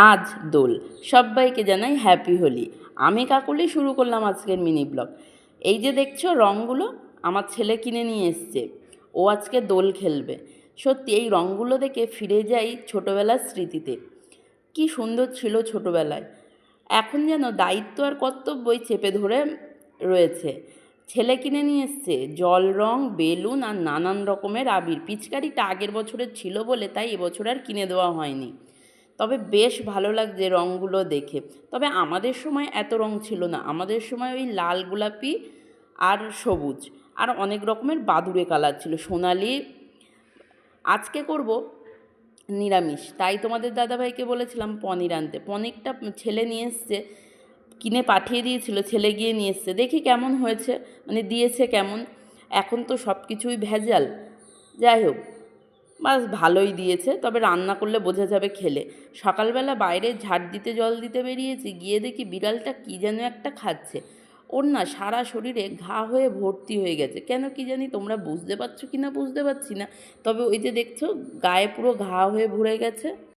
আজ দোল। সব্বাইকে জানাই হ্যাপি হোলি। আমি কাকলি শুরু করলাম আজকের মিনি ব্লগ। এই যে দেখছো রঙগুলো আমার ছেলে কিনে নিয়ে এসছে, ও আজকে দোল খেলবে। সত্যি এই রঙগুলো দেখে ফিরে যাই ছোটোবেলার স্মৃতিতে। কি সুন্দর ছিল ছোটোবেলায়। এখন যেন দায়িত্ব আর কর্তব্যই চেপে ধরে রয়েছে। ছেলে কিনে নিয়ে এসছে জল রং, বেলুন আর নানান রকমের আবির। পিচকারিটা আগের বছরের ছিল বলে তাই এবছর আর কিনে দেওয়া হয়নি। তবে বেশ ভালো লাগছে রঙগুলো দেখে। তবে আমাদের সময় এত রং ছিল না, আমাদের সময় ওই লাল গোলাপি আর সবুজ আর অনেক রকমের বাদুড়ে কালার ছিল, সোনালি। আজকে করব নিরামিষ, তাই তোমাদের দাদাভাইকে বলেছিলাম পনির আনতে। পনিরটা ছেলে নিয়ে এসছে, কিনে পাঠিয়ে দিয়েছিল, ছেলে গিয়ে নিয়ে এসছে। দেখি কেমন হয়েছে, মানে দিয়েছে কেমন। এখন তো সব কিছুই ভেজাল। যাই হোক, বাস ভালোই দিয়েছে, তবে রান্না করলে বোঝা যাবে খেলে। সকালবেলা বাইরে ঝাড় দিতে জল দিতে বেরিয়েছি, গিয়ে দেখি বিড়ালটা কী যেন একটা খাচ্ছে। ওর না সারা শরীরে ঘা হয়ে ভর্তি হয়ে গেছে, কেন কি জানি, তোমরা বুঝতে পারছো কি না বুঝতে পারছি না। তবে ওই যে দেখছো গায়ে পুরো ঘা হয়ে ভরে গেছে।